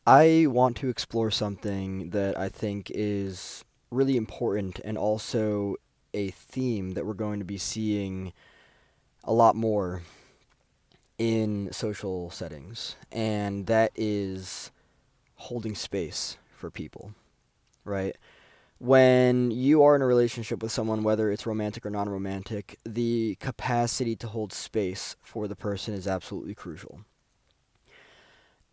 I want to explore something that I think is really important and also a theme that we're going to be seeing a lot more in social settings, and that is holding space for people, right? When you are in a relationship with someone, whether it's romantic or non romantic, the capacity to hold space for the person is absolutely crucial.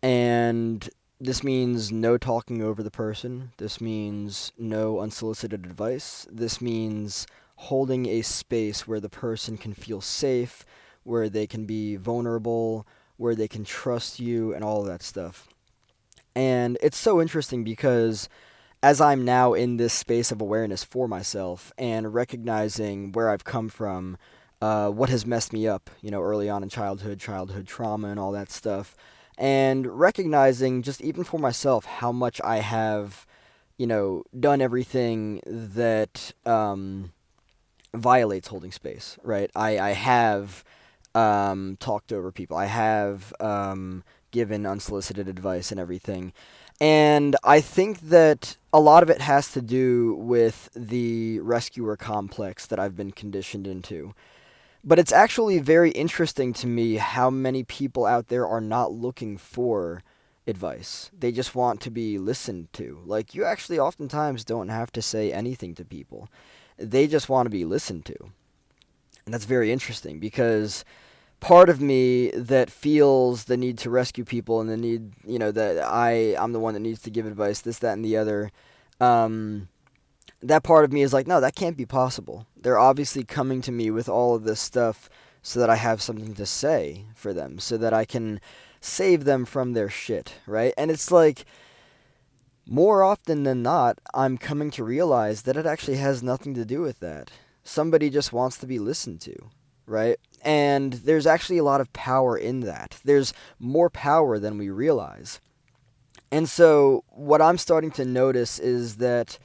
And this means no talking over the person. This means no unsolicited advice. This means holding a space where the person can feel safe, where they can be vulnerable, where they can trust you, and all of that stuff. And it's so interesting because as I'm now in this space of awareness for myself and recognizing where I've come from, what has messed me up, early on in childhood trauma, and all that stuff, and recognizing just even for myself how much I have, done everything that violates holding space, right? I have talked over people. I have given unsolicited advice and everything. And I think that a lot of it has to do with the rescuer complex that I've been conditioned into. But it's actually very interesting to me how many people out there are not looking for advice. They just want to be listened to. Like, you actually oftentimes don't have to say anything to people, they just want to be listened to. And that's very interesting because part of me that feels the need to rescue people and the need, that I'm the one that needs to give advice, this, that, and the other. Um, that part of me is like, no, that can't be possible. They're obviously coming to me with all of this stuff so that I have something to say for them, so that I can save them from their shit, right? And it's like, more often than not, I'm coming to realize that it actually has nothing to do with that. Somebody just wants to be listened to, right? And there's actually a lot of power in that. There's more power than we realize. And so, what I'm starting to notice is that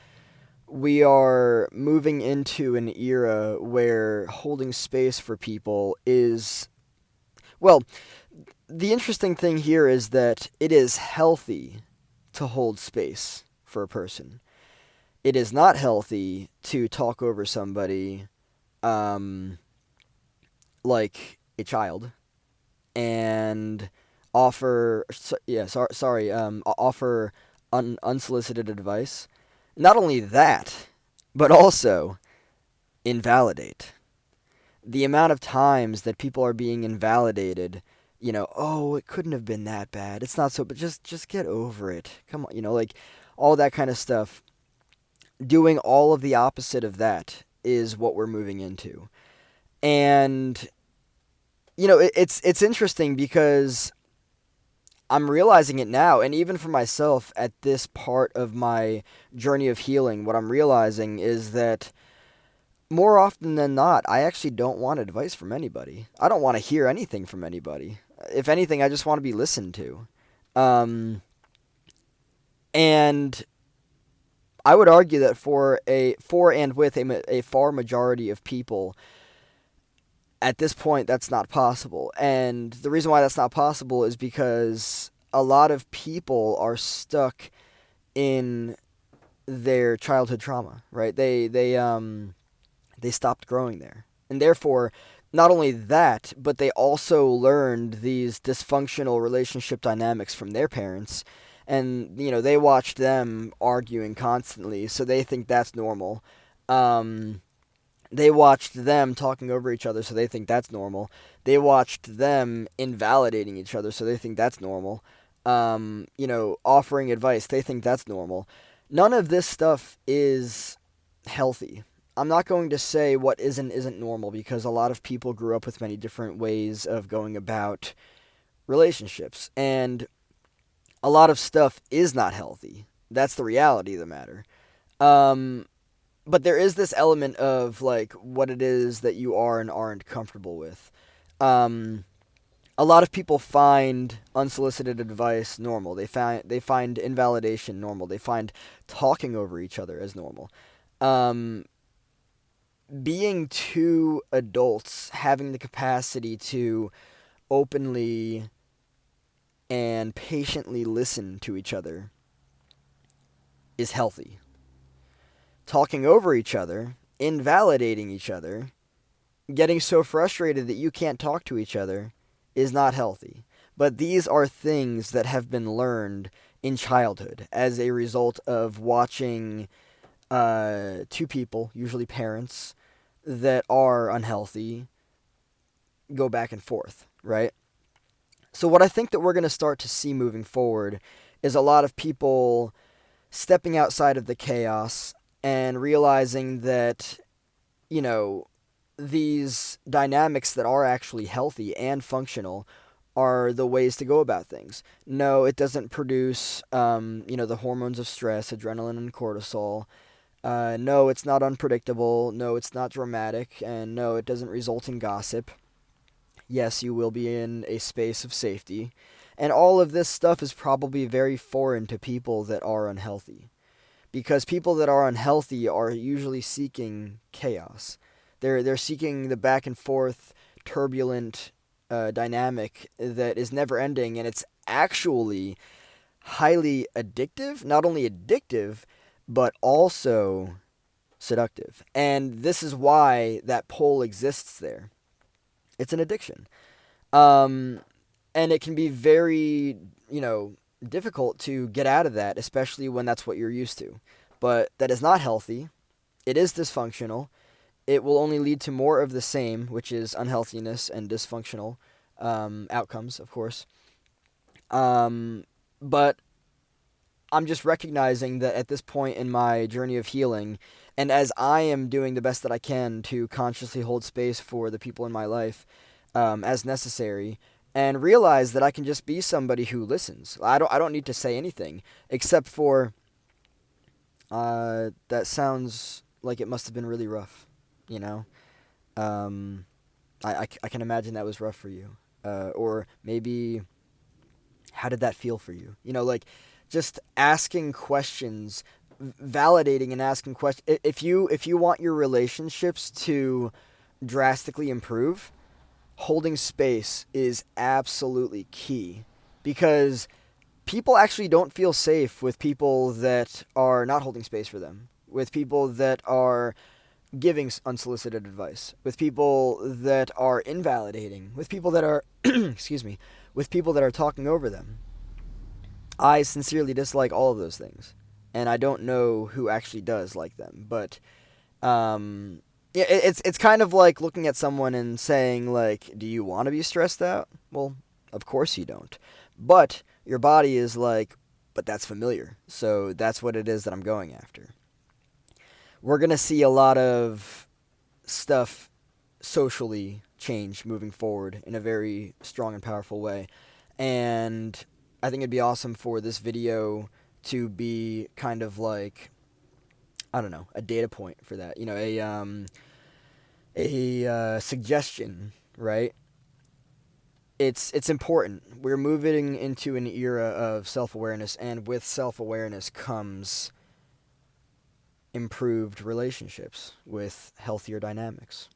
we are moving into an era where holding space for people is, well, the interesting thing here is that it is healthy to hold space for a person. It is not healthy to talk over somebody um, like a child and offer unsolicited advice. Not only that, but also invalidate. The amount of times that people are being invalidated, oh, it couldn't have been that bad. It's not so, but just get over it. Come on, like all that kind of stuff. Doing all of the opposite of that is what we're moving into. And it's interesting because I'm realizing it now, and even for myself at this part of my journey of healing, what I'm realizing is that more often than not, I actually don't want advice from anybody. I don't want to hear anything from anybody. If anything, I just want to be listened to. Um, and I would argue that for and with a far majority of people, at this point, that's not possible. And the reason why that's not possible is because a lot of people are stuck in their childhood trauma, right? They stopped growing there. And therefore, not only that, but they also learned these dysfunctional relationship dynamics from their parents. And, they watched them arguing constantly, so they think that's normal. Um, they watched them talking over each other, so they think that's normal. They watched them invalidating each other, so they think that's normal. Offering advice, they think that's normal. None of this stuff is healthy. I'm not going to say what isn't normal because a lot of people grew up with many different ways of going about relationships, and a lot of stuff is not healthy. That's the reality of the matter. Um, but there is this element of like what it is that you are and aren't comfortable with. Um, a lot of people find unsolicited advice normal. They find invalidation normal. They find talking over each other as normal. Um, being two adults having the capacity to openly and patiently listen to each other is healthy. Talking over each other, invalidating each other, getting so frustrated that you can't talk to each other is not healthy. But these are things that have been learned in childhood as a result of watching two people, usually parents, that are unhealthy go back and forth, right? So what I think that we're going to start to see moving forward is a lot of people stepping outside of the chaos and realizing that, you know, these dynamics that are actually healthy and functional are the ways to go about things. No, it doesn't produce, the hormones of stress, adrenaline and cortisol. No, it's not unpredictable. No, it's not dramatic. And no, it doesn't result in gossip. Yes, you will be in a space of safety. And all of this stuff is probably very foreign to people that are unhealthy. Because people that are unhealthy are usually seeking chaos. They're seeking the back and forth, turbulent dynamic that is never ending, and it's actually highly addictive. Not only addictive, but also seductive. And this is why that pole exists there. It's an addiction. Um, and it can be very, difficult to get out of that, especially when that's what you're used to. But that is not healthy. It is dysfunctional. It will only lead to more of the same, which is unhealthiness and dysfunctional outcomes, of course. But I'm just recognizing that at this point in my journey of healing, and as I am doing the best that I can to consciously hold space for the people in my life as necessary, and realize that I can just be somebody who listens. I don't need to say anything except for that sounds like it must have been really rough, you know. Um, I can imagine that was rough for you, or maybe how did that feel for you? Like just asking questions, validating and asking questions. If you want your relationships to drastically improve, holding space is absolutely key, because people actually don't feel safe with people that are not holding space for them, with people that are giving unsolicited advice, with people that are invalidating, with people that are excuse me, with people that are talking over them. I sincerely dislike all of those things, and I don't know who actually does like them. But yeah, it's kind of like looking at someone and saying like, "Do you want to be stressed out?" Well, of course you don't. But your body is like, "But that's familiar, so that's what it is that I'm going after." We're gonna see a lot of stuff socially change moving forward in a very strong and powerful way. And I think it'd be awesome for this video to be kind of like, I don't know, a data point for that. A suggestion, right? It's important. We're moving into an era of self-awareness, and with self-awareness comes improved relationships with healthier dynamics.